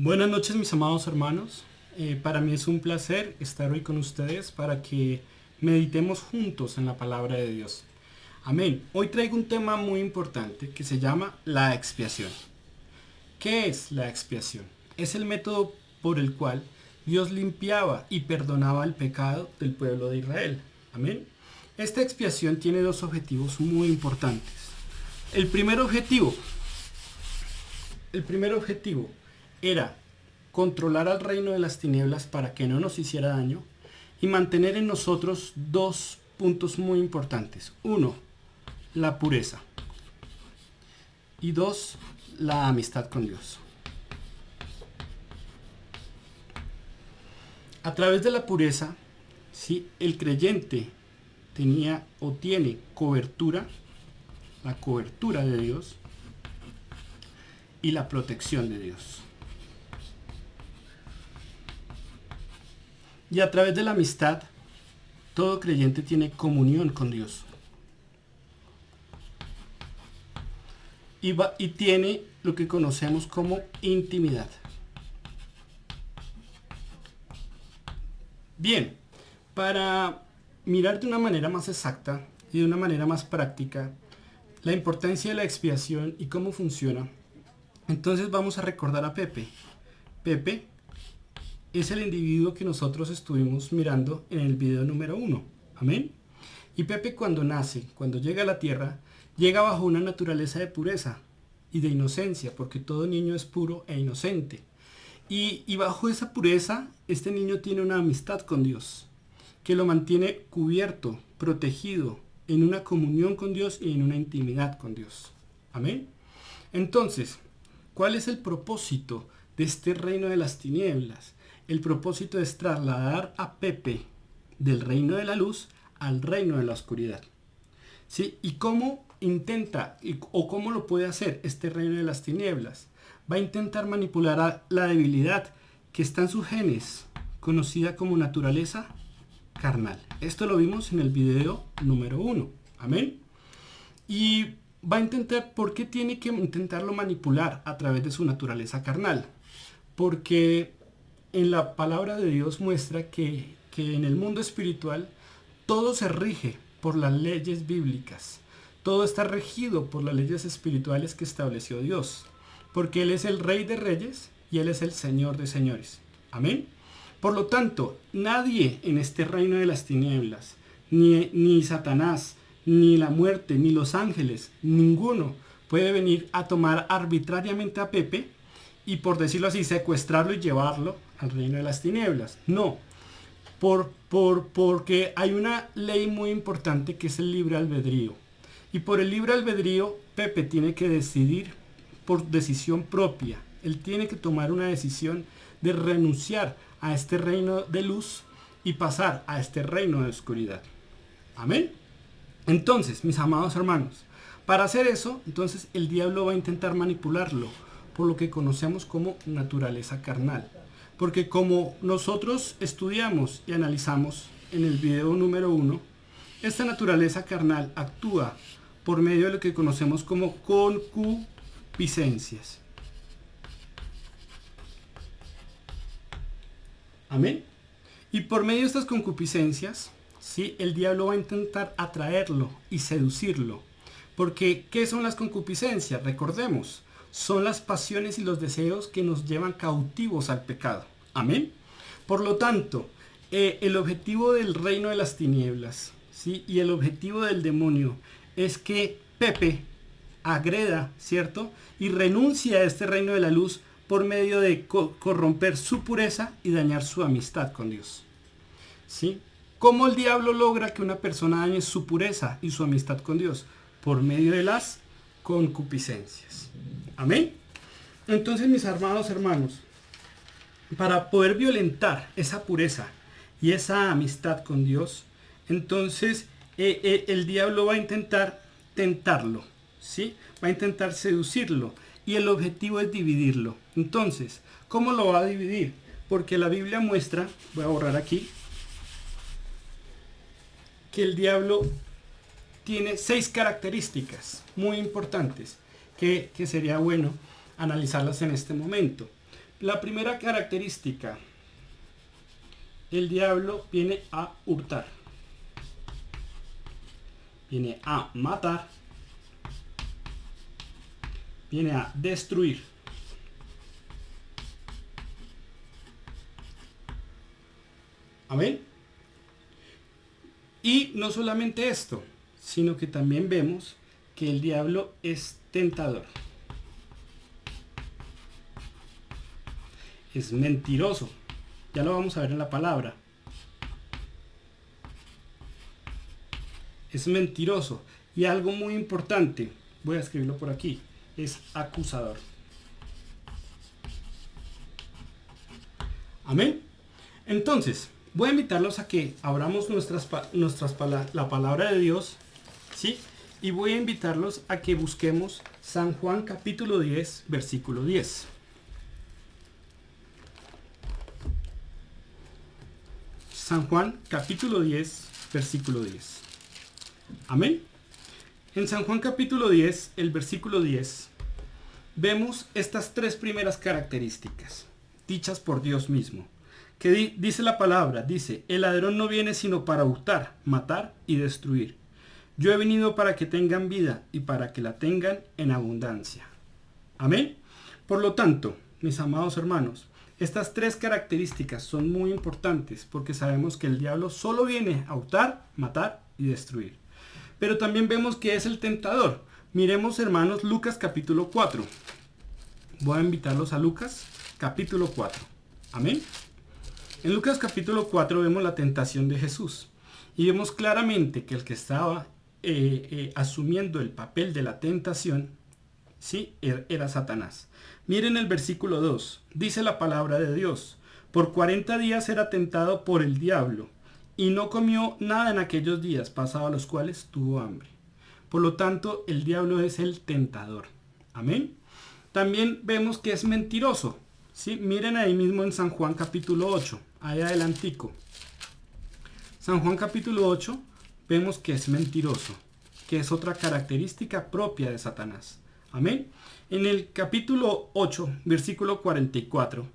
Buenas noches, mis amados hermanos. Para mí es un placer estar hoy con ustedes para que meditemos juntos en la palabra de Dios. Amén. Hoy traigo un tema muy importante que se llama la expiación. ¿Qué es la expiación? Es el método por el cual Dios limpiaba y perdonaba el pecado del pueblo de Israel. Amén. Esta expiación tiene dos objetivos muy importantes. El primer objetivo era controlar al reino de las tinieblas para que no nos hiciera daño y mantener en nosotros dos puntos muy importantes. Uno, la pureza. Y dos, la amistad con Dios. A través de la pureza, ¿sí?, el creyente tenía o tiene cobertura, la cobertura de Dios y la protección de Dios. Y a través de la amistad, todo creyente tiene comunión con Dios. Y tiene lo que conocemos como intimidad. Bien, para mirar de una manera más exacta y de una manera más práctica la importancia de la expiación y cómo funciona, entonces vamos a recordar a Pepe. Pepe es el individuo que nosotros estuvimos mirando en el video número 1. Amén. Y Pepe cuando nace, cuando llega a la tierra, llega bajo una naturaleza de pureza y de inocencia, porque todo niño es puro e inocente. Y bajo esa pureza, este niño tiene una amistad con Dios, que lo mantiene cubierto, protegido, en una comunión con Dios y en una intimidad con Dios. Amén. Entonces, ¿cuál es el propósito de este reino de las tinieblas? El propósito es trasladar a Pepe del reino de la luz al reino de la oscuridad. ¿Sí? ¿Y cómo intenta o cómo lo puede hacer este reino de las tinieblas? Va a intentar manipular a la debilidad que está en sus genes, conocida como naturaleza carnal. Esto lo vimos en el video número 1. Amén. Y va a intentar, ¿por qué tiene que intentarlo manipular a través de su naturaleza carnal? Porque en la palabra de Dios muestra que en el mundo espiritual todo se rige por las leyes bíblicas. Todo está regido por las leyes espirituales que estableció Dios. Porque Él es el Rey de Reyes y Él es el Señor de Señores. Amén. Por lo tanto, nadie en este reino de las tinieblas, ni Satanás, ni la muerte, ni los ángeles, ninguno puede venir a tomar arbitrariamente a Pepe y, por decirlo así, secuestrarlo y llevarlo al reino de las tinieblas. No, porque hay una ley muy importante que es el libre albedrío. Y por el libre albedrío, Pepe tiene que decidir por decisión propia. Él tiene que tomar una decisión de renunciar a este reino de luz y pasar a este reino de oscuridad. Amén. Entonces, mis amados hermanos, para hacer eso, entonces el diablo va a intentar manipularlo por lo que conocemos como naturaleza carnal. Porque como nosotros estudiamos y analizamos en el video número 1, esta naturaleza carnal actúa por medio de lo que conocemos como concupiscencias. Amén. Y por medio de estas concupiscencias, ¿sí?, el diablo va a intentar atraerlo y seducirlo. Porque, ¿qué son las concupiscencias? Recordemos, son las pasiones y los deseos que nos llevan cautivos al pecado. Amén. Por lo tanto, el objetivo del reino de las tinieblas, ¿sí?, y el objetivo del demonio es que Pepe agreda, ¿cierto?, y renuncie a este reino de la luz por medio de corromper su pureza y dañar su amistad con Dios. ¿Sí? ¿Cómo el diablo logra que una persona dañe su pureza y su amistad con Dios? Por medio de las concupiscencias. Amén. Entonces, mis amados hermanos, para poder violentar esa pureza y esa amistad con Dios, entonces el diablo va a intentar tentarlo, ¿sí? Va a intentar seducirlo y el objetivo es dividirlo. Entonces, ¿cómo lo va a dividir? Porque la Biblia muestra, voy a borrar aquí, que el diablo tiene 6 características muy importantes que sería bueno analizarlas en este momento. La primera característica, el diablo viene a hurtar, viene a matar, viene a destruir. Amén. Y no solamente esto, sino que también vemos que el diablo es tentador. Es mentiroso. Ya lo vamos a ver en la palabra. Es mentiroso. Y algo muy importante, voy a escribirlo por aquí, es acusador. Amén. Entonces, voy a invitarlos a que abramos la palabra de Dios, ¿sí? Y voy a invitarlos a que busquemos San Juan capítulo 10, versículo 10. San Juan capítulo 10, versículo 10. Amén. En San Juan capítulo 10, el versículo 10, vemos estas tres primeras características, dichas por Dios mismo. Que dice la palabra, dice, el ladrón no viene sino para hurtar, matar y destruir. Yo he venido para que tengan vida y para que la tengan en abundancia. Amén. Por lo tanto, mis amados hermanos, estas tres características son muy importantes porque sabemos que el diablo solo viene a hurtar, matar y destruir. Pero también vemos que es el tentador. Miremos, hermanos, Lucas capítulo 4. Voy a invitarlos a Lucas capítulo 4. Amén. En Lucas capítulo 4 vemos la tentación de Jesús. Y vemos claramente que el que estaba asumiendo el papel de la tentación, ¿sí?, era Satanás. Miren el versículo 2. Dice la palabra de Dios. Por 40 días era tentado por el diablo. Y no comió nada en aquellos días, pasados los cuales tuvo hambre. Por lo tanto, el diablo es el tentador. Amén. También vemos que es mentiroso. ¿Sí? Miren ahí mismo en San Juan capítulo 8. Ahí adelantico. San Juan capítulo 8. Vemos que es mentiroso. Que es otra característica propia de Satanás. Amén. En el capítulo 8, versículo 44.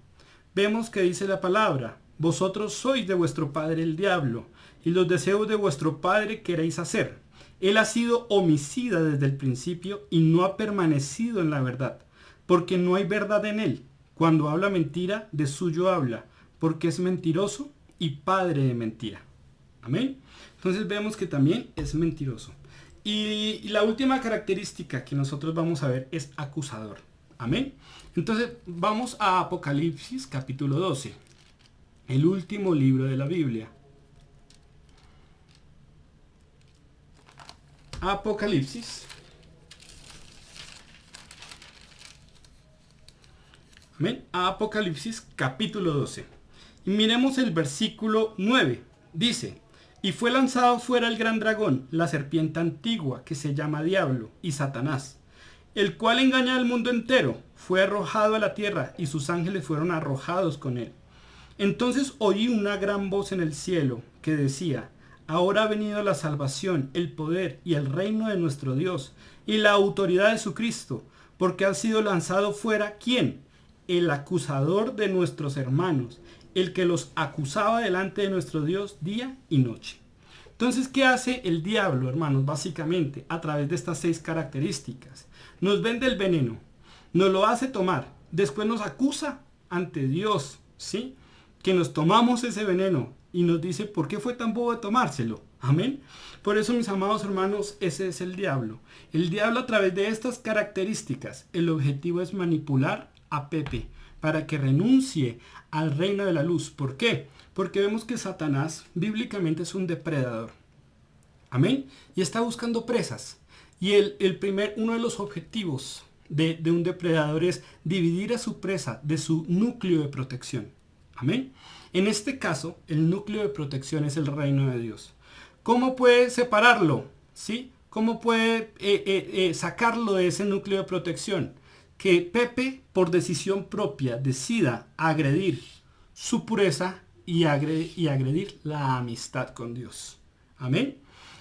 Vemos que dice la palabra. Vosotros sois de vuestro padre el diablo, y los deseos de vuestro padre queréis hacer. Él ha sido homicida desde el principio y no ha permanecido en la verdad, porque no hay verdad en él. Cuando habla mentira, de suyo habla, porque es mentiroso y padre de mentira. Amén. Entonces vemos que también es mentiroso. Y la última característica que nosotros vamos a ver es acusador. Amén. Entonces vamos a Apocalipsis capítulo 12. El último libro de la Biblia. Apocalipsis. Amén. Apocalipsis capítulo 12. Y miremos el versículo 9. Dice, y fue lanzado fuera el gran dragón, la serpiente antigua, que se llama Diablo y Satanás, el cual engaña al mundo entero. Fue arrojado a la tierra y sus ángeles fueron arrojados con él. Entonces oí una gran voz en el cielo que decía, ahora ha venido la salvación, el poder y el reino de nuestro Dios y la autoridad de su Cristo, porque ha sido lanzado fuera, ¿quién? El acusador de nuestros hermanos, el que los acusaba delante de nuestro Dios día y noche. Entonces, ¿qué hace el diablo, hermanos? Básicamente, a través de estas 6 características. Nos vende el veneno, nos lo hace tomar, después nos acusa ante Dios, ¿sí?, que nos tomamos ese veneno y nos dice, ¿por qué fue tan bobo de tomárselo? Amén. Por eso, mis amados hermanos, ese es el diablo. El diablo, a través de estas características, el objetivo es manipular a Pepe para que renuncie al reino de la luz. ¿Por qué? Porque vemos que Satanás bíblicamente es un depredador. Amén. Y está buscando presas. Y uno de los objetivos de un depredador es dividir a su presa de su núcleo de protección. Amén. En este caso, el núcleo de protección es el reino de Dios. ¿Cómo puede separarlo? ¿Sí? ¿Cómo puede sacarlo de ese núcleo de protección? Que Pepe, por decisión propia, decida agredir su pureza y agredir la amistad con Dios. Amén.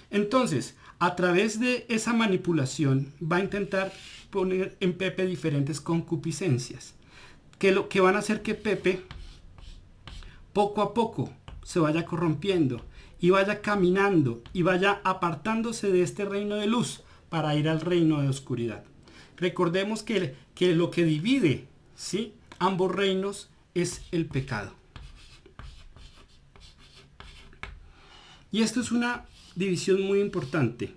Entonces, a través de esa manipulación, va a intentar poner en Pepe diferentes concupiscencias. que van a hacer que Pepe poco a poco se vaya corrompiendo y vaya caminando y vaya apartándose de este reino de luz para ir al reino de oscuridad. Recordemos que lo que divide, ¿sí?, ambos reinos es el pecado. Y esto es una división muy importante.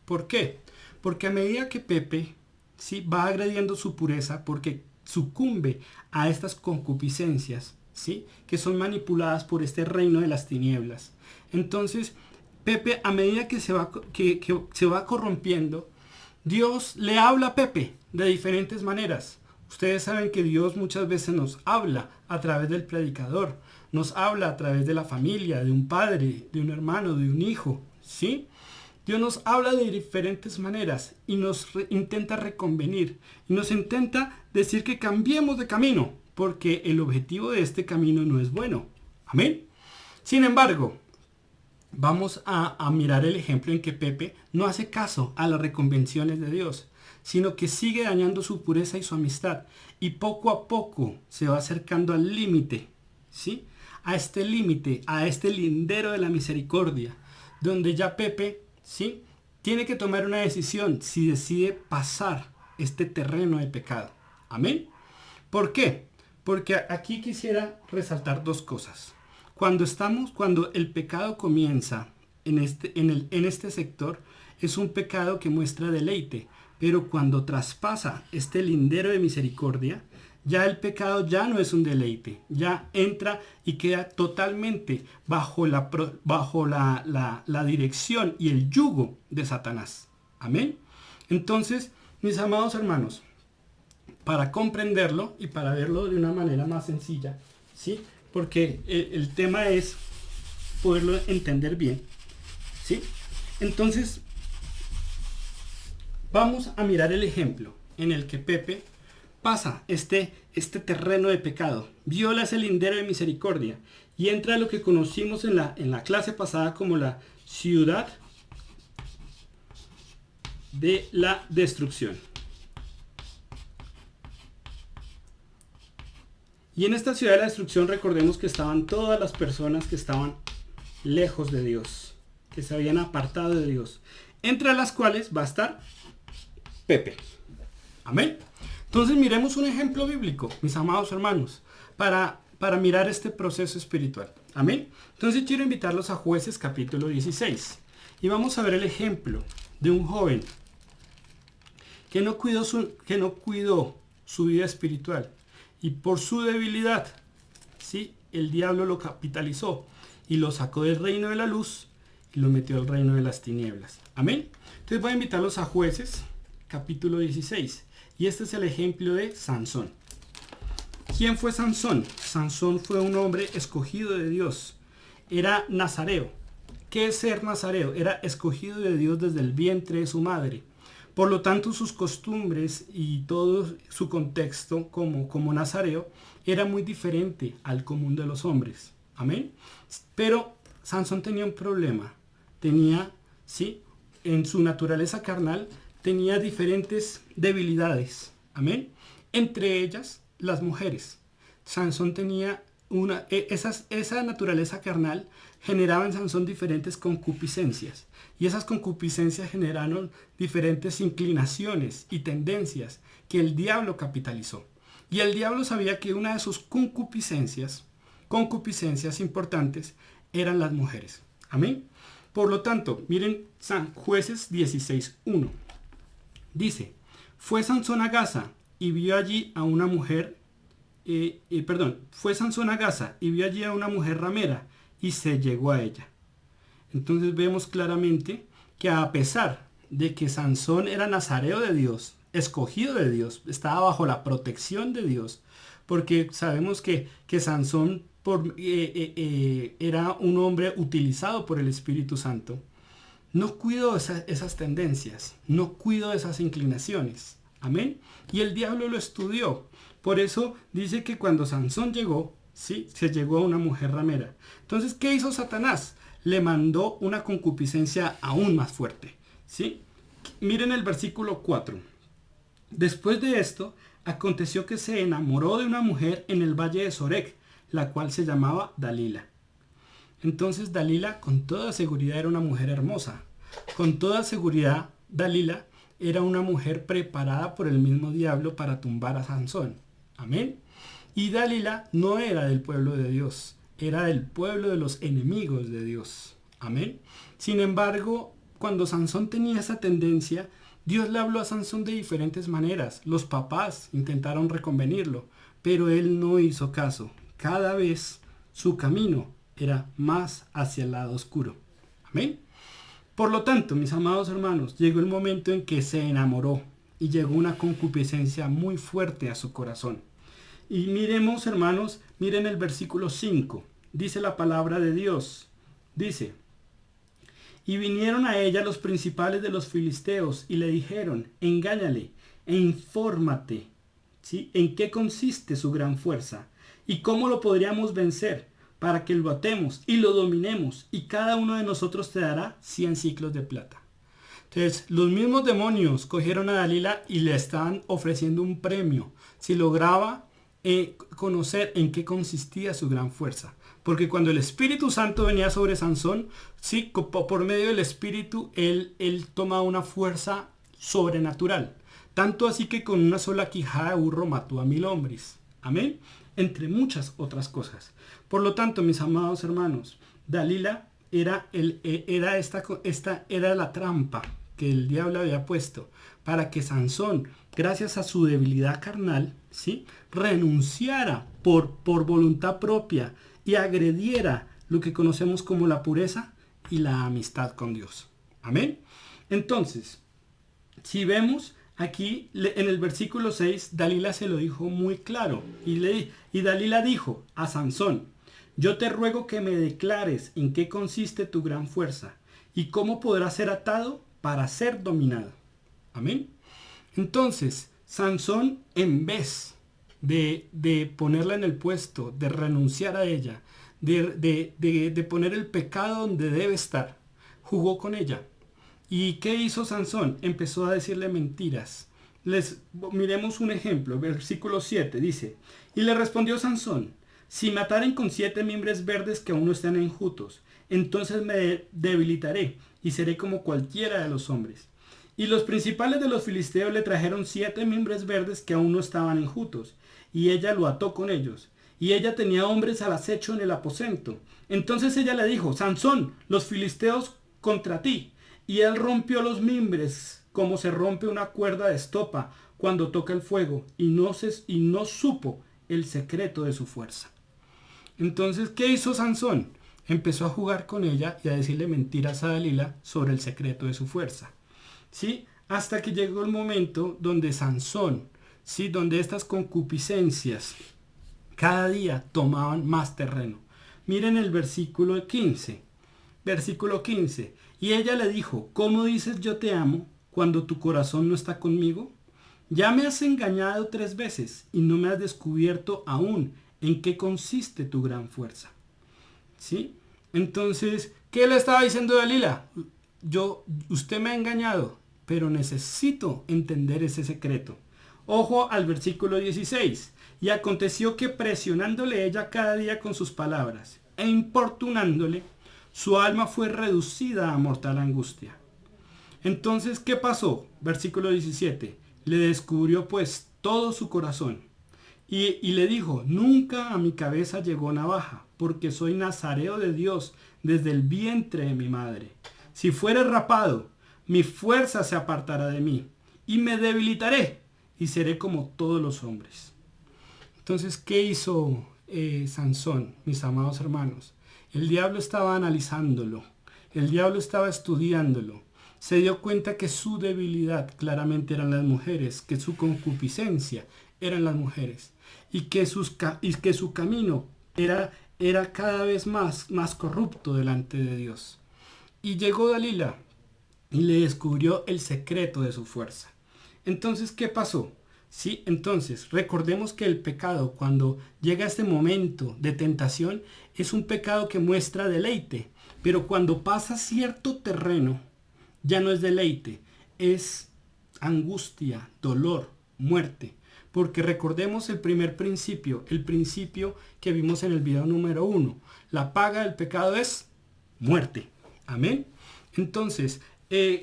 ¿Por qué? Porque a medida que Pepe, ¿sí?, va agrediendo su pureza, porque sucumbe a estas concupiscencias, ¿sí?, que son manipuladas por este reino de las tinieblas. Entonces, Pepe, a medida que se va corrompiendo, Dios le habla a Pepe de diferentes maneras. Ustedes saben que Dios muchas veces nos habla a través del predicador, nos habla a través de la familia, de un padre, de un hermano, de un hijo, ¿sí? Dios nos habla de diferentes maneras y nos intenta reconvenir y nos intenta decir que cambiemos de camino, porque el objetivo de este camino no es bueno. Amén. Sin embargo, vamos a mirar el ejemplo en que Pepe no hace caso a las reconvenciones de Dios, sino que sigue dañando su pureza y su amistad, y poco a poco se va acercando al límite, ¿sí?, a este límite, a este lindero de la misericordia, donde ya Pepe, ¿sí?, tiene que tomar una decisión si decide pasar este terreno de pecado. Amén. ¿Por qué? Porque aquí quisiera resaltar dos cosas. Cuando el pecado comienza en este sector, es un pecado que muestra deleite, pero cuando traspasa este lindero de misericordia, ya el pecado ya no es un deleite, ya entra y queda totalmente bajo la dirección y el yugo de Satanás. Amén. Entonces, mis amados hermanos, para comprenderlo y para verlo de una manera más sencilla, ¿sí?, porque el tema es poderlo entender bien, ¿sí? Entonces, vamos a mirar el ejemplo en el que Pepe pasa este terreno de pecado, viola ese lindero de misericordia y entra a lo que conocimos en la clase pasada como la ciudad de la destrucción. Y en esta ciudad de la destrucción recordemos que estaban todas las personas que estaban lejos de Dios, que se habían apartado de Dios, entre las cuales va a estar Pepe. Amén. Entonces miremos un ejemplo bíblico, mis amados hermanos, para mirar este proceso espiritual. Amén. Entonces quiero invitarlos a Jueces capítulo 16 y vamos a ver el ejemplo de un joven que no cuidó su vida espiritual. Y por su debilidad, ¿sí?, el diablo lo capitalizó y lo sacó del reino de la luz y lo metió al reino de las tinieblas. Amén. Entonces voy a invitarlos a Jueces, capítulo 16. Y este es el ejemplo de Sansón. ¿Quién fue Sansón? Sansón fue un hombre escogido de Dios. Era nazareo. ¿Qué es ser nazareo? Era escogido de Dios desde el vientre de su madre. Por lo tanto, sus costumbres y todo su contexto como nazareo era muy diferente al común de los hombres. Amén. Pero Sansón tenía un problema. ¿Sí?, en su naturaleza carnal, tenía diferentes debilidades. Amén. Entre ellas, las mujeres. Sansón tenía esa naturaleza carnal generaba en Sansón diferentes concupiscencias. Y esas concupiscencias generaron diferentes inclinaciones y tendencias que el diablo capitalizó. Y el diablo sabía que una de sus concupiscencias importantes, eran las mujeres. Amén. Por lo tanto, miren Jueces 16:1. Dice, fue Sansón a Gaza y vio allí a una mujer, fue Sansón a Gaza y vio allí a una mujer ramera y se llegó a ella. Entonces vemos claramente que a pesar de que Sansón era nazareo de Dios, escogido de Dios, estaba bajo la protección de Dios, porque sabemos que Sansón era un hombre utilizado por el Espíritu Santo, no cuidó esas tendencias, no cuidó esas inclinaciones. Amén. Y el diablo lo estudió. Por eso dice que cuando Sansón llegó, ¿sí?, se llegó a una mujer ramera. Entonces, ¿qué hizo Satanás? Le mandó una concupiscencia aún más fuerte, ¿sí? Miren el versículo 4. Después de esto, aconteció que se enamoró de una mujer en el valle de Sorek, la cual se llamaba Dalila. Entonces Dalila con toda seguridad era una mujer hermosa. Con toda seguridad Dalila era una mujer preparada por el mismo diablo para tumbar a Sansón. Amén. Y Dalila no era del pueblo de Dios, era del pueblo de los enemigos de Dios. Amén. Sin embargo, cuando Sansón tenía esa tendencia, Dios le habló a Sansón de diferentes maneras. Los papás intentaron reconvenirlo, pero él no hizo caso. Cada vez su camino era más hacia el lado oscuro. Amén. Por lo tanto, mis amados hermanos, llegó el momento en que se enamoró y llegó una concupiscencia muy fuerte a su corazón. Y miremos, hermanos, miren el versículo 5. Dice la palabra de Dios. Dice: y vinieron a ella los principales de los filisteos y le dijeron: engáñale e infórmate, ¿sí?, en qué consiste su gran fuerza y cómo lo podríamos vencer, para que lo atemos y lo dominemos, y cada uno de nosotros te dará 100 siclos de plata. Entonces, los mismos demonios cogieron a Dalila y le estaban ofreciendo un premio si lograba conocer en qué consistía su gran fuerza. Porque cuando el Espíritu Santo venía sobre Sansón, sí, por medio del Espíritu, él tomaba una fuerza sobrenatural. Tanto así que con una sola quijada de burro mató a 1000 hombres. Amén. Entre muchas otras cosas. Por lo tanto, mis amados hermanos, Dalila era la trampa que el diablo había puesto para que Sansón, gracias a su debilidad carnal, ¿sí?, renunciara por voluntad propia y agrediera lo que conocemos como la pureza y la amistad con Dios. Amén. Entonces, si vemos aquí en el versículo 6, Dalila se lo dijo muy claro. Y Dalila dijo a Sansón: yo te ruego que me declares en qué consiste tu gran fuerza y cómo podrás ser atado para ser dominado. Amén. Entonces, Sansón, en vez de ponerla en el puesto, de renunciar a ella, de poner el pecado donde debe estar, jugó con ella. ¿Y qué hizo Sansón? Empezó a decirle mentiras. Miremos un ejemplo, versículo 7 dice: y le respondió Sansón: si mataren con 7 mimbres verdes que aún no están enjutos, entonces me debilitaré y seré como cualquiera de los hombres. Y los principales de los filisteos le trajeron 7 mimbres verdes que aún no estaban enjutos, y ella lo ató con ellos. Y ella tenía hombres al acecho en el aposento. Entonces ella le dijo: Sansón, los filisteos contra ti. Y él rompió los mimbres como se rompe una cuerda de estopa cuando toca el fuego, y no supo el secreto de su fuerza. Entonces, ¿qué hizo Sansón? Empezó a jugar con ella y a decirle mentiras a Dalila sobre el secreto de su fuerza. ¿Sí? Hasta que llegó el momento donde Sansón, ¿sí?, donde estas concupiscencias cada día tomaban más terreno. Miren el versículo 15. Versículo 15. Y ella le dijo: ¿cómo dices yo te amo cuando tu corazón no está conmigo? Ya me has engañado 3 veces y no me has descubierto aún en qué consiste tu gran fuerza. ¿Sí? Entonces, ¿qué le estaba diciendo Dalila? Usted me ha engañado, pero necesito entender ese secreto. Ojo al versículo 16. Y aconteció que presionándole ella cada día con sus palabras e importunándole, su alma fue reducida a mortal angustia. Entonces, ¿qué pasó? Versículo 17. Le descubrió pues todo su corazón y le dijo: nunca a mi cabeza llegó navaja, porque soy nazareo de Dios desde el vientre de mi madre. Si fuere rapado, mi fuerza se apartará de mí y me debilitaré y seré como todos los hombres. Entonces, ¿qué hizo Sansón, mis amados hermanos? El diablo estaba analizándolo, el diablo estaba estudiándolo. Se dio cuenta que su debilidad claramente eran las mujeres, que su concupiscencia eran las mujeres, y que su camino era cada vez más corrupto delante de Dios. Y llegó Dalila y le descubrió el secreto de su fuerza. Entonces, ¿qué pasó? Sí, entonces, recordemos que el pecado, cuando llega a este momento de tentación, es un pecado que muestra deleite, pero cuando pasa cierto terreno, ya no es deleite, es angustia, dolor, muerte. Porque recordemos el primer principio, el principio que vimos en el video número 1. La paga del pecado es muerte. Amén. Entonces,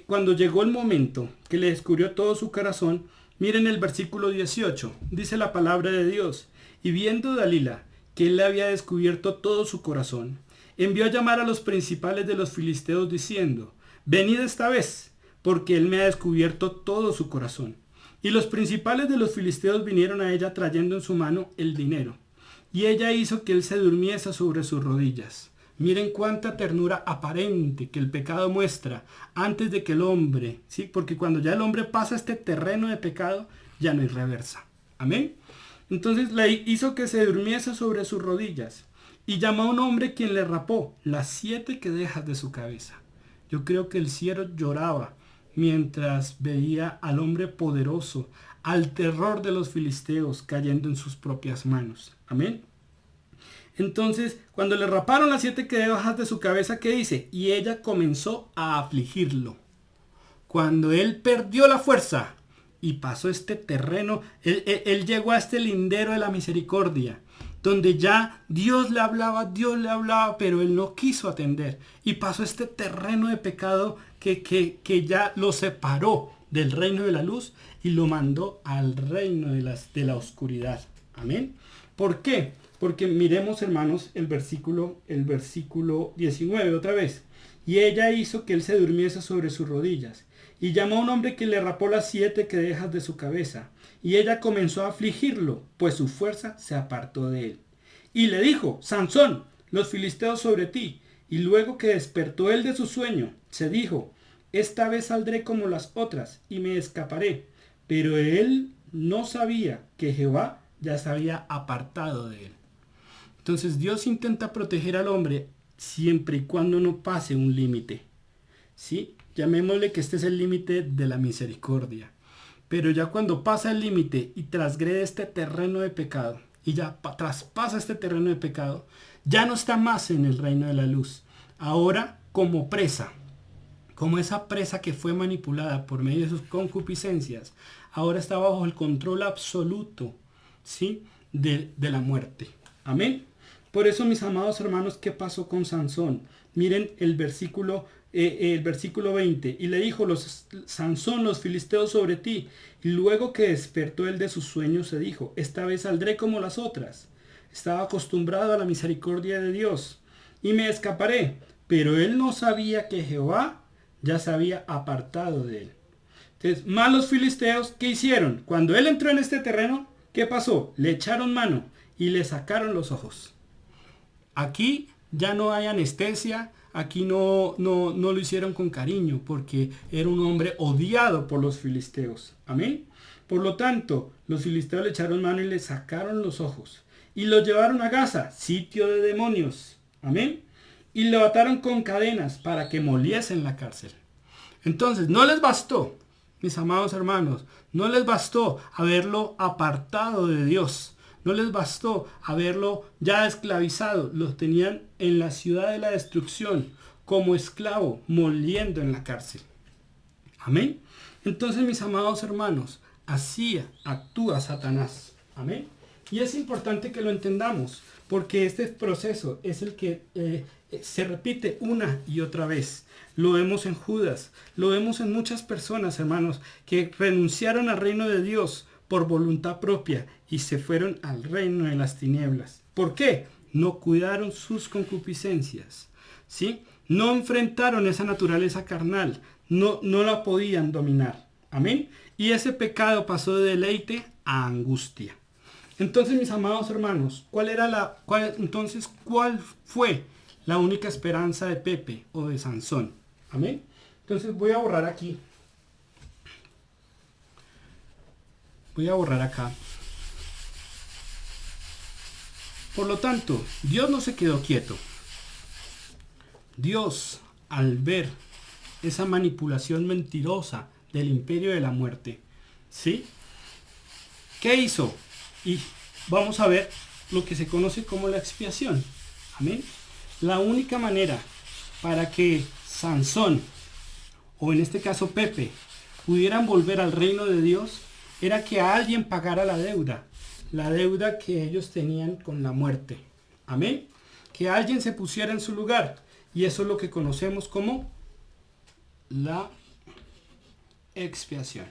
cuando llegó el momento que le descubrió todo su corazón, miren el versículo 18. Dice la palabra de Dios. Y viendo Dalila que él le había descubierto todo su corazón, envió a llamar a los principales de los filisteos diciendo: venid esta vez, porque él me ha descubierto todo su corazón. Y los principales de los filisteos vinieron a ella trayendo en su mano el dinero. Y ella hizo que él se durmiese sobre sus rodillas. Miren cuánta ternura aparente que el pecado muestra antes de que el hombre, ¿sí? Porque cuando ya el hombre pasa este terreno de pecado, ya no hay reversa. Amén. Entonces le hizo que se durmiese sobre sus rodillas. Y llamó a un hombre quien le rapó las 7 quedejas de su cabeza. Yo creo que el cielo lloraba mientras veía al hombre poderoso, al terror de los filisteos cayendo en sus propias manos. Amén. Entonces, cuando le raparon las 7 quedejas de su cabeza, ¿qué dice? Y ella comenzó a afligirlo. Cuando él perdió la fuerza y pasó este terreno, él llegó a este lindero de la misericordia, donde ya Dios le hablaba, pero él no quiso atender. Y pasó este terreno de pecado que ya lo separó del reino de la luz y lo mandó al reino de la oscuridad. Amén. ¿Por qué? Porque miremos, hermanos, el versículo 19 otra vez. Y ella hizo que él se durmiese sobre sus rodillas. Y llamó a un hombre que le rapó las 7 quedejas de su cabeza. Y ella comenzó a afligirlo, pues su fuerza se apartó de él. Y le dijo: Sansón, los filisteos sobre ti. Y luego que despertó él de su sueño, se dijo: esta vez saldré como las otras y me escaparé. Pero él no sabía que Jehová ya se había apartado de él. Entonces Dios intenta proteger al hombre siempre y cuando no pase un límite. ¿Sí? Llamémosle que este es el límite de la misericordia. Pero ya cuando pasa el límite y transgrede este terreno de pecado, y ya traspasa este terreno de pecado, ya no está más en el reino de la luz. Ahora como presa, como esa presa que fue manipulada por medio de sus concupiscencias, ahora está bajo el control absoluto, ¿sí?, de la muerte. Amén. Por eso, mis amados hermanos, ¿qué pasó con Sansón? Miren el versículo 20. Y le dijo: Sansón, los filisteos sobre ti. Y luego que despertó él de sus sueños, se dijo: esta vez saldré como las otras. Estaba acostumbrado a la misericordia de Dios y me escaparé. Pero él no sabía que Jehová ya se había apartado de él. Entonces, más los filisteos, ¿qué hicieron? Cuando él entró en este terreno, ¿qué pasó? Le echaron mano y le sacaron los ojos. Aquí ya no hay anestesia, aquí no lo hicieron con cariño, porque era un hombre odiado por los filisteos. Amén. Por lo tanto, los filisteos le echaron mano y le sacaron los ojos. Y lo llevaron a Gaza, sitio de demonios. Amén. Y lo ataron con cadenas para que moliese en la cárcel. Entonces, no les bastó, mis amados hermanos, no les bastó haberlo apartado de Dios. No les bastó haberlo ya esclavizado. Los tenían en la ciudad de la destrucción, como esclavo, moliendo en la cárcel. Amén. Entonces, mis amados hermanos, así actúa Satanás. Amén. Y es importante que lo entendamos, porque este proceso es el que se repite una y otra vez. Lo vemos en Judas, lo vemos en muchas personas, hermanos, que renunciaron al reino de Dios por voluntad propia y se fueron al reino de las tinieblas. ¿Por qué? No cuidaron sus concupiscencias, ¿sí? No enfrentaron esa naturaleza carnal, no la podían dominar. Amén. Y ese pecado pasó de deleite a angustia. Entonces, mis amados hermanos, ¿cuál fue la única esperanza de Pepe o de Sansón? Amén. Entonces voy a borrar aquí. Voy a borrar acá. Por lo tanto, Dios no se quedó quieto. Dios, al ver esa manipulación mentirosa del imperio de la muerte, ¿sí?, ¿qué hizo? Y vamos a ver lo que se conoce como la expiación. Amén. La única manera para que Sansón, o en este caso Pepe, pudieran volver al reino de Dios, era que alguien pagara la deuda que ellos tenían con la muerte. Amén. Que alguien se pusiera en su lugar. Y eso es lo que conocemos como la expiación.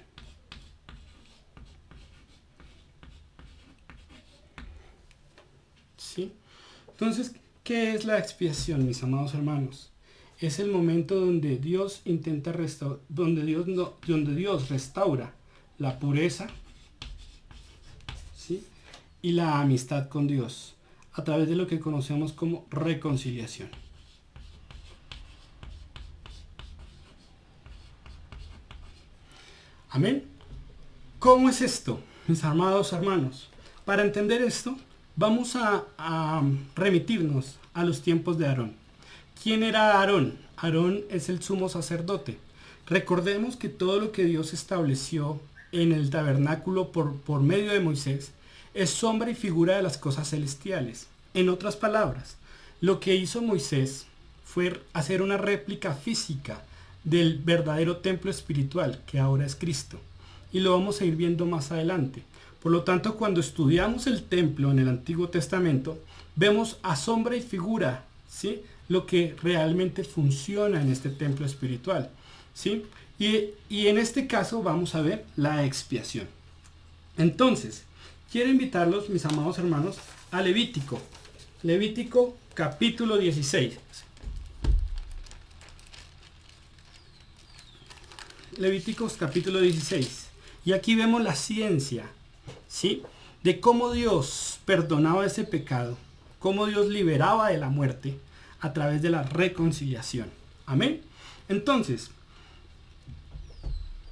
¿Sí? Entonces, ¿qué es la expiación, mis amados hermanos? Es el momento donde Dios intenta donde Dios restaura la pureza, ¿sí? Y la amistad con Dios a través de lo que conocemos como reconciliación. Amén. ¿Cómo es esto, mis amados hermanos? Para entender esto, vamos a remitirnos a los tiempos de Aarón. ¿Quién era Aarón? Aarón es el sumo sacerdote. Recordemos que todo lo que Dios estableció en el tabernáculo por medio de Moisés es sombra y figura de las cosas celestiales. En otras palabras, lo que hizo Moisés fue hacer una réplica física del verdadero templo espiritual, que ahora es Cristo. Y lo vamos a ir viendo más adelante. Por lo tanto, cuando estudiamos el templo en el Antiguo Testamento, vemos a sombra y figura, ¿sí?, lo que realmente funciona en este templo espiritual, ¿sí? Y en este caso vamos a ver la expiación. Entonces, quiero invitarlos, mis amados hermanos, a Levítico. Levítico capítulo 16. Levíticos capítulo 16. Y aquí vemos la ciencia, ¿sí?, de cómo Dios perdonaba ese pecado, cómo Dios liberaba de la muerte a través de la reconciliación. Amén. Entonces,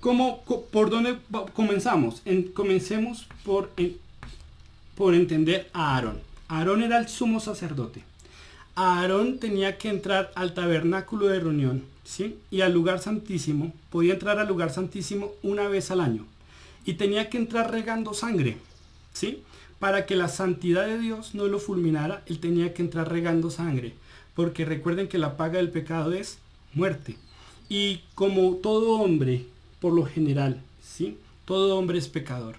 ¿por dónde comenzamos? Comencemos por entender a Aarón. Aarón era el sumo sacerdote. Aarón tenía que entrar al tabernáculo de reunión, ¿sí?, y al lugar santísimo. Podía entrar al lugar santísimo una vez al año. Y tenía que entrar regando sangre, ¿sí? Para que la santidad de Dios no lo fulminara, él tenía que entrar regando sangre. Porque recuerden que la paga del pecado es muerte. Y como todo hombre, por lo general, ¿sí?, todo hombre es pecador.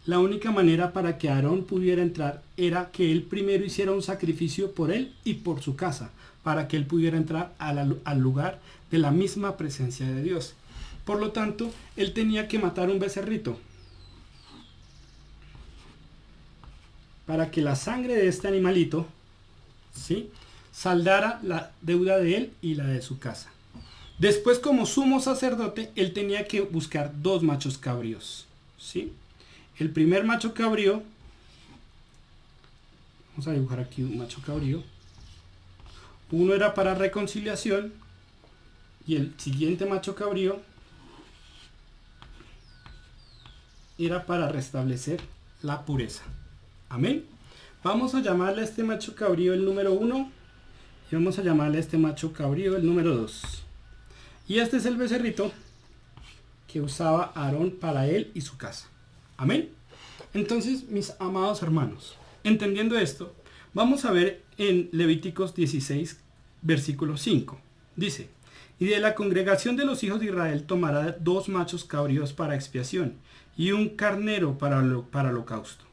La única manera para que Aarón pudiera entrar era que él primero hiciera un sacrificio por él y por su casa, para que él pudiera entrar al lugar de la misma presencia de Dios. Por lo tanto, él tenía que matar un becerrito para que la sangre de este animalito, ¿sí?, saldara la deuda de él y la de su casa. Después, como sumo sacerdote, él tenía que buscar 2 machos cabríos, ¿sí? El primer macho cabrío, vamos a dibujar aquí un macho cabrío, uno era para reconciliación y el siguiente macho cabrío era para restablecer la pureza. Amén. Vamos a llamarle a este macho cabrío el número 1 y vamos a llamarle a este macho cabrío el número 2. Y este es el becerrito que usaba Aarón para él y su casa. Amén. Entonces, mis amados hermanos, entendiendo esto, vamos a ver en Levíticos 16, versículo 5. Dice: y de la congregación de los hijos de Israel tomará 2 machos cabríos para expiación y un carnero para holocausto.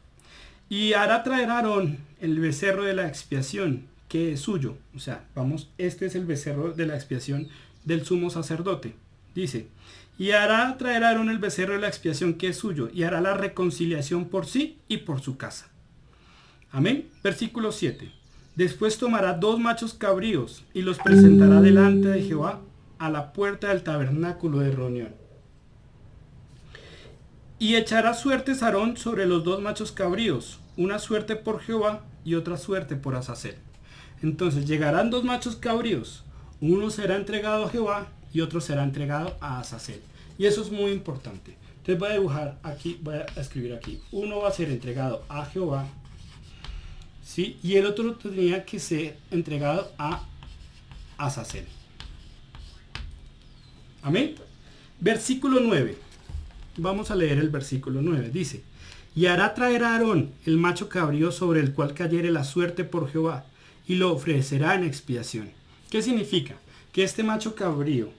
Y hará traer a Aarón el becerro de la expiación, que es suyo. O sea, este es el becerro de la expiación del sumo sacerdote. Dice: y hará traer a Aarón el becerro de la expiación, que es suyo, y hará la reconciliación por sí y por su casa. Amén. Versículo 7. Después tomará 2 machos cabríos y los presentará delante de Jehová a la puerta del tabernáculo de reunión. Y echará suertes Aarón sobre los 2 machos cabríos, una suerte por Jehová y otra suerte por Azazel. Entonces llegarán 2 machos cabríos, uno será entregado a Jehová y otro será entregado a Azazel. Y eso es muy importante. Entonces voy a dibujar aquí, voy a escribir aquí. Uno va a ser entregado a Jehová, ¿sí?, y el otro tenía que ser entregado a Azazel. Amén. Versículo 9. Vamos a leer el versículo 9. Dice: y hará traer a Aarón el macho cabrío sobre el cual cayere la suerte por Jehová, y lo ofrecerá en expiación. ¿Qué significa? Que este macho cabrío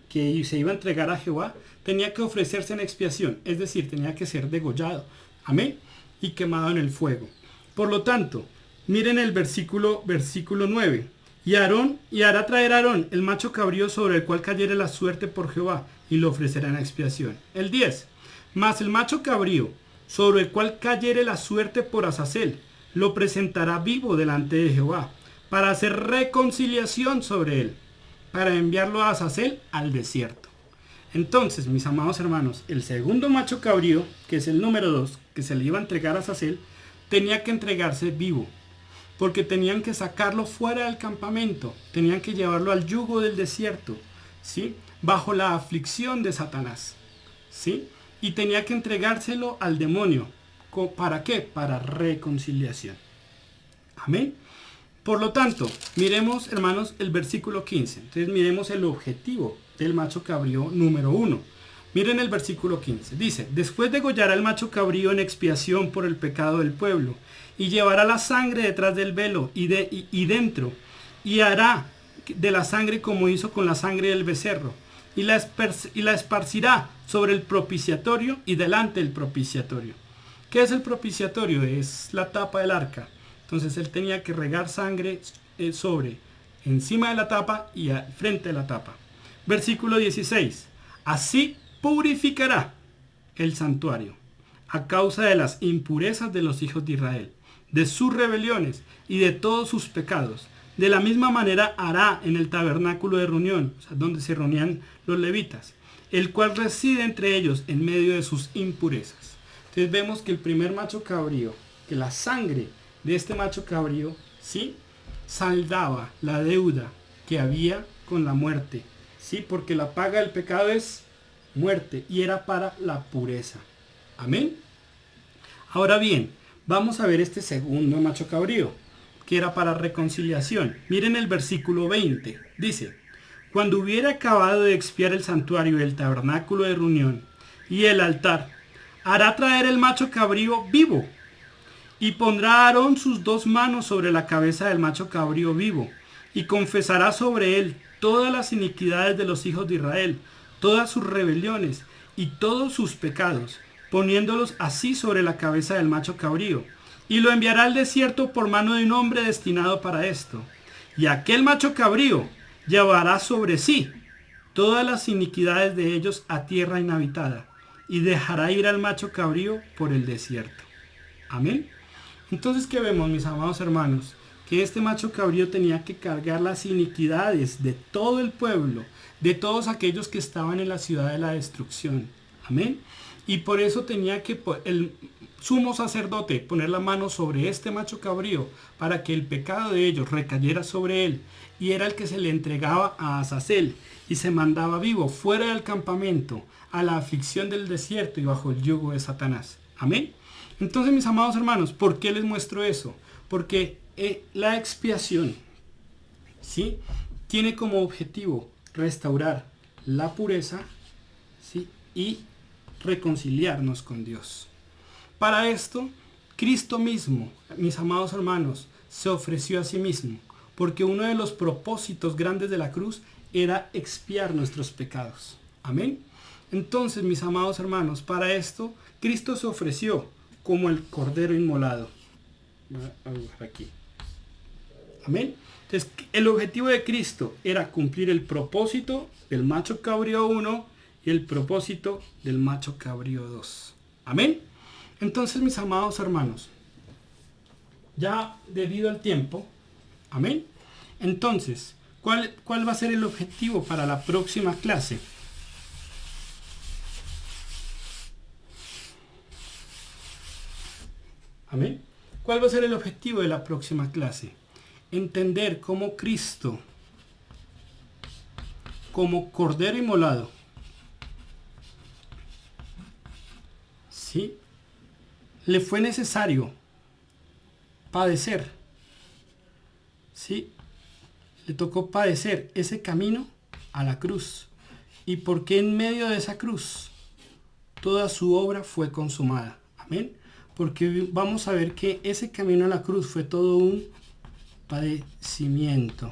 que se iba a entregar a Jehová tenía que ofrecerse en expiación, es decir, tenía que ser degollado, amén, y quemado en el fuego. Por lo tanto, miren el versículo 9. Y hará traer Aarón el macho cabrío sobre el cual cayere la suerte por Jehová, y lo ofrecerá en expiación. El 10. Mas el macho cabrío sobre el cual cayere la suerte por Azazel, lo presentará vivo delante de Jehová, para hacer reconciliación sobre él, para enviarlo a Azazel al desierto. Entonces, mis amados hermanos, el segundo macho cabrío, que es el número 2, que se le iba a entregar a Azazel, tenía que entregarse vivo, porque tenían que sacarlo fuera del campamento, tenían que llevarlo al yugo del desierto, ¿sí? Bajo la aflicción de Satanás, ¿sí? Y tenía que entregárselo al demonio. ¿Para qué? Para reconciliación. Amén. Por lo tanto, miremos, hermanos, el versículo 15. Entonces miremos el objetivo del macho cabrío número 1. Miren el versículo 15. Dice, después degollará el macho cabrío en expiación por el pecado del pueblo, y llevará la sangre detrás del velo y dentro, y hará de la sangre como hizo con la sangre del becerro, y la esparcirá sobre el propiciatorio y delante del propiciatorio. ¿Qué es el propiciatorio? Es la tapa del arca. Entonces él tenía que regar sangre encima de la tapa y al frente de la tapa. Versículo 16. Así purificará el santuario a causa de las impurezas de los hijos de Israel, de sus rebeliones y de todos sus pecados. De la misma manera hará en el tabernáculo de reunión, o sea, donde se reunían los levitas, el cual reside entre ellos en medio de sus impurezas. Entonces vemos que el primer macho cabrío, que la sangre de este macho cabrío, ¿sí?, saldaba la deuda que había con la muerte, ¿sí?, porque la paga del pecado es muerte y era para la pureza. Amén. Ahora bien, vamos a ver este segundo macho cabrío, que era para reconciliación. Miren el versículo 20. Dice, cuando hubiera acabado de expiar el santuario y el tabernáculo de reunión y el altar, hará traer el macho cabrío vivo, y pondrá a Aarón sus 2 manos sobre la cabeza del macho cabrío vivo, y confesará sobre él todas las iniquidades de los hijos de Israel, todas sus rebeliones y todos sus pecados, poniéndolos así sobre la cabeza del macho cabrío, y lo enviará al desierto por mano de un hombre destinado para esto. Y aquel macho cabrío llevará sobre sí todas las iniquidades de ellos a tierra inhabitada, y dejará ir al macho cabrío por el desierto. Amén. Entonces, ¿qué vemos, mis amados hermanos? Que este macho cabrío tenía que cargar las iniquidades de todo el pueblo, de todos aquellos que estaban en la ciudad de la destrucción. Amén. Y por eso tenía que el sumo sacerdote poner la mano sobre este macho cabrío para que el pecado de ellos recayera sobre él. Y era el que se le entregaba a Azazel y se mandaba vivo fuera del campamento a la aflicción del desierto y bajo el yugo de Satanás. Amén. Entonces, mis amados hermanos, ¿por qué les muestro eso? Porque la expiación, ¿sí?, tiene como objetivo restaurar la pureza, ¿sí?, y reconciliarnos con Dios. Para esto, Cristo mismo, mis amados hermanos, se ofreció a sí mismo, porque uno de los propósitos grandes de la cruz era expiar nuestros pecados. Amén. Entonces, mis amados hermanos, para esto, Cristo se ofreció como el cordero inmolado. Aquí. Amén. Entonces, el objetivo de Cristo era cumplir el propósito del macho cabrío 1 y el propósito del macho cabrío 2. Amén. Entonces, mis amados hermanos, ya debido al tiempo, amén. Entonces, ¿cuál va a ser el objetivo para la próxima clase? Amén. ¿Cuál va a ser el objetivo de la próxima clase? Entender cómo Cristo, como cordero inmolado, ¿sí?, le fue necesario padecer, ¿sí?, le tocó padecer ese camino a la cruz. Y porque en medio de esa cruz toda su obra fue consumada. Amén. Porque vamos a ver que ese camino a la cruz fue todo un padecimiento.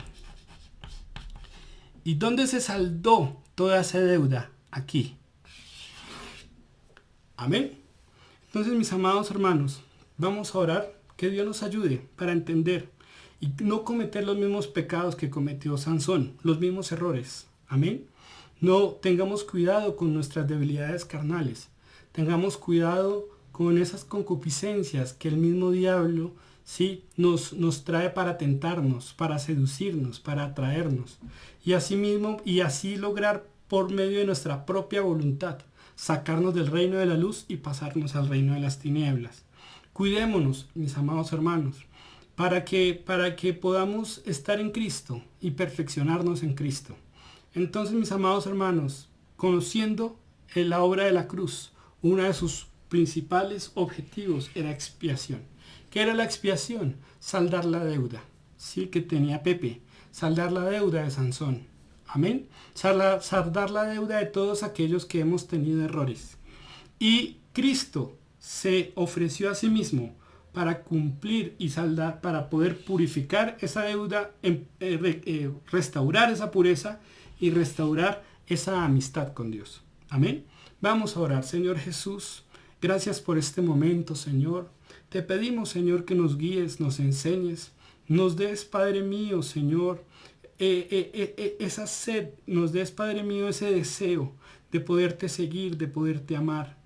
¿Y dónde se saldó toda esa deuda? Aquí. Amén. Entonces, mis amados hermanos, vamos a orar que Dios nos ayude para entender y no cometer los mismos pecados que cometió Sansón, los mismos errores. Amén. No tengamos cuidado con nuestras debilidades carnales. Tengamos cuidado con esas concupiscencias que el mismo diablo sí nos trae para tentarnos, para seducirnos, para atraernos. Y así lograr por medio de nuestra propia voluntad sacarnos del reino de la luz y pasarnos al reino de las tinieblas. Cuidémonos, mis amados hermanos, para que podamos estar en Cristo y perfeccionarnos en Cristo. Entonces, mis amados hermanos, conociendo la obra de la cruz, uno de sus principales objetivos era expiación. ¿Qué era la expiación? Saldar la deuda, ¿sí? Que tenía Pepe, saldar la deuda de Sansón. Amén. Saldar la deuda de todos aquellos que hemos tenido errores. Y Cristo se ofreció a sí mismo para cumplir y saldar, para poder purificar esa deuda, restaurar esa pureza y restaurar esa amistad con Dios. Amén. Vamos a orar. Señor Jesús, gracias por este momento, Señor. Te pedimos, Señor, que nos guíes, nos enseñes, nos des, Padre mío, Señor, esa sed, nos des, Padre mío, ese deseo de poderte seguir, de poderte amar.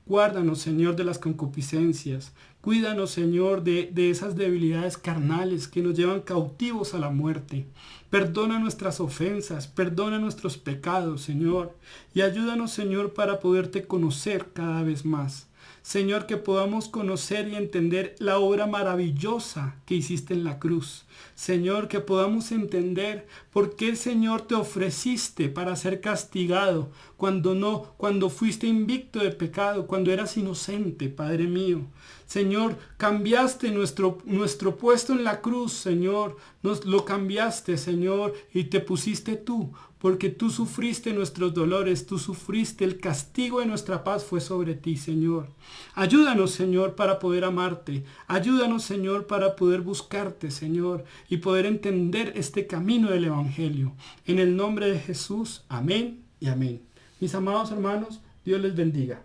Guárdanos, Señor, de las concupiscencias. Cuídanos, Señor, de esas debilidades carnales que nos llevan cautivos a la muerte. Perdona nuestras ofensas, perdona nuestros pecados, Señor. Y ayúdanos, Señor, para poderte conocer cada vez más. Señor, que podamos conocer y entender la obra maravillosa que hiciste en la cruz. Señor, que podamos entender por qué, Señor, te ofreciste para ser castigado cuando fuiste invicto de pecado, cuando eras inocente, Padre mío. Señor, cambiaste nuestro puesto en la cruz, Señor. Nos lo cambiaste, Señor, y te pusiste tú, porque tú sufriste nuestros dolores, tú sufriste el castigo de nuestra paz fue sobre ti, Señor. Ayúdanos, Señor, para poder amarte. Ayúdanos, Señor, para poder buscarte, Señor, y poder entender este camino del Evangelio. En el nombre de Jesús, amén y amén. Mis amados hermanos, Dios les bendiga.